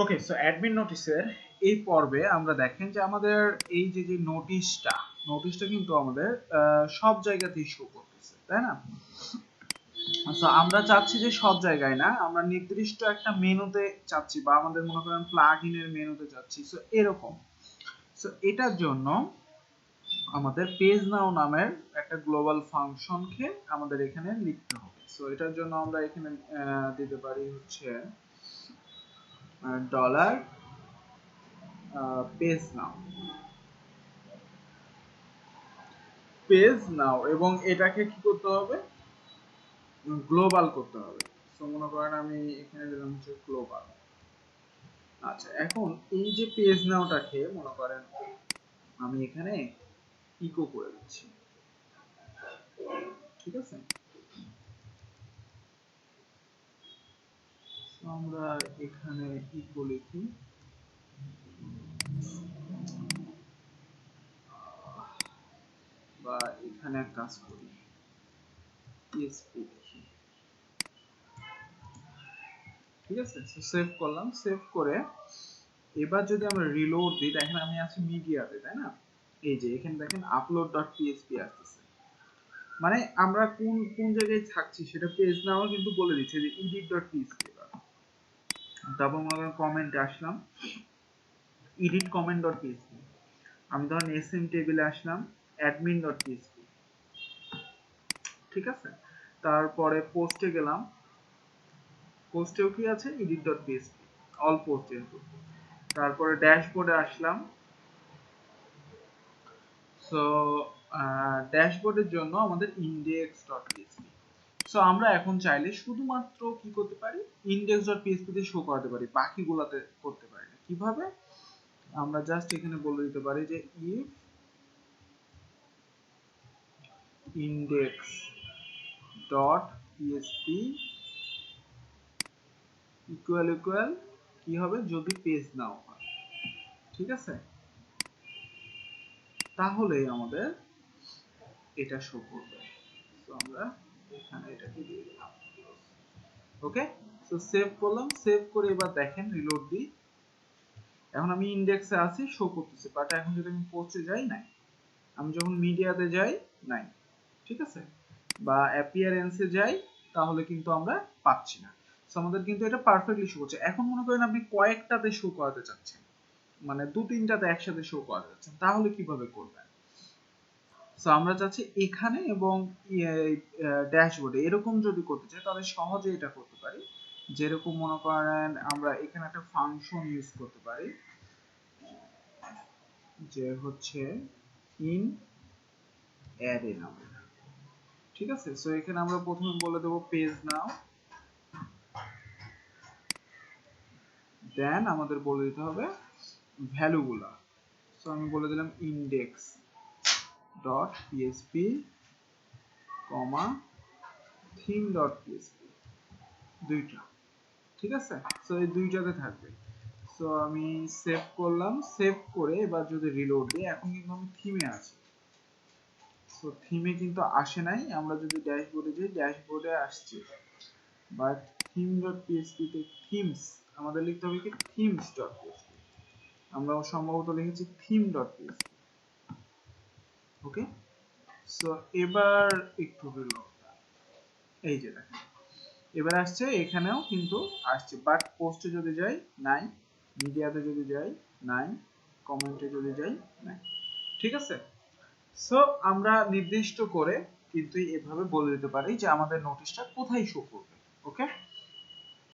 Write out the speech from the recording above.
ওকে, so admin নোটিসের এই পর্বে আমরা দেখেন যে আমাদের এই যে নোটিশটা কিন্তু আমাদের সব জায়গাতেই শো করতেছে, তাই না? সো আমরা চাচ্ছি যে সব জায়গায় না, আমরা নির্দিষ্ট একটা মেনুতে চাচ্ছি, বা আমাদের মনে করেন প্লাগইনের মেনুতে চাচ্ছি। সো এরকম, সো এটার জন্য আমাদের পেজ নাও নামের একটা গ্লোবাল ফাংশনকে আমাদের এখানে লিখতে হবে। সো এটার জন্য আমরা এখানে দিতে পারি হচ্ছে ডলার পেজ নাও এবং এটাকে কি করতে হবে, গ্লোবাল করতে হবে। সো মনে করেন আমি এখানে দিলাম হচ্ছে গ্লোবাল। আচ্ছা, এখন এই যে পেজ নাওটাকে মনে করেন আমি এখানে ইকো করে দিচ্ছি, ঠিক আছে? আমরা এখানে ইকো লিখি, বা এখানে এক কাজ করি, পিএসপি লিখি, ঠিক আছে? সেভ করলাম। সেভ করে এবার যদি আমরা রিলোড দিই, দেখেন আমি আছি মিডিয়াতে, তাই না? এই যে এখানে দেখেন upload.php আসতেছে, মানে আমরা কোন কোন জায়গায় থাকছি সেটা পেজ নাও কিন্তু বলে দিচ্ছে যে edit.php। তারপর মনে করেন কমেন্টে আসলাম, edit comment.php। আমি ধরেন sm টেবিলে আসলাম, admin.php, ঠিক আছে? তারপরে পোস্টে গেলাম, পোস্টেও কি আছে, edit.php, অল পোস্ট ইনপুট। তারপরে ড্যাশবোর্ডে আসলাম, সো ড্যাশবোর্ডের জন্য আমাদের index.php। সো আমরা এখন চাইলে শুধুমাত্র কি করতে পারি, index.php তে শো করাতে পারি, বাকিগুলোতে করতে পারি না। কিভাবে? আমরা জাস্ট এখানে বলে দিতে পারি যে if index.php ইকুয়াল কি হবে, যদি পেজ নাও হয়, ঠিক আছে? তাহলে আমাদের এটা শো করবে। সো আমরা এখানে এটাকে দিয়ে দিলাম, ওকে। সো সেভ করলাম, সেভ করে এবার দেখেন রিলোড দিই, এখন আমি ইন্ডেক্সে আছি, শো করতেছে, বাট এখন যদি আমি পোস্টে যাই, নাই। আমি যখন মিডিয়াতে যাই, নাই, ঠিক আছে? বা অ্যাপিয়ারেন্সে যাই, তাহলে কিন্তু আমরা পাচ্ছি না। সো আমাদের কিন্তু এটা পারফেক্টলি শো করছে। এখন মনে করেন আপনি কয়েকটাতে শো করাতে চাচ্ছেন, মানে দু তিনটাতে একসাথে শো করাতে চাচ্ছেন, তাহলে কিভাবে করবেন? সো আমরা চাচ্ছি এখানে এবং ড্যাশবোর্ডে এরকম যদি করতে চাই, তাহলে সহজে এটা করতে পারি। যেরকম মনে করেন আমরা এখানে একটা ফাংশন ইউজ করতে পারি, যে হচ্ছে ইন অ্যারে নামে, ঠিক আছে? সো এখানে আমরা প্রথমে বলে দেব পেজ নাও, দেন আমাদের বলে দিতে হবে ভ্যালুগুলা। সো আমি বলে দিলাম index.php, theme.php, দুইটা, ঠিক আছে? সো এই দুইটাতে থাকবে। সো আমি সেভ করলাম, সেভ করে এবার যদি রিলোড দিই, এখন কিন্তু আমি থিমে আছি। সো থিমে কিন্তু আসে নাই, আমরা যদি ড্যাশবোর্ডে যাই, ড্যাশবোর্ডে আসছে, বাট theme.php তে থিমস আমাদের লিখতে হবে কি themes.php, আমরা সম্ভবত লিখেছি theme.php, ওকে। সো এবার একটু রিলোড, এই যে দেখেন এবার আসছে, এখানেও কিন্তু আসছে, বাট পোস্টে যদি যাই, নাই, মিডিয়াতে যদি যাই, নাই, কমেন্টে যদি যাই, নাই, ঠিক আছে? সো আমরা নির্দিষ্ট করে কিন্তু এভাবে বলে দিতে পারি যে আমাদের নোটিশটা কোথায় শো করবে, ওকে।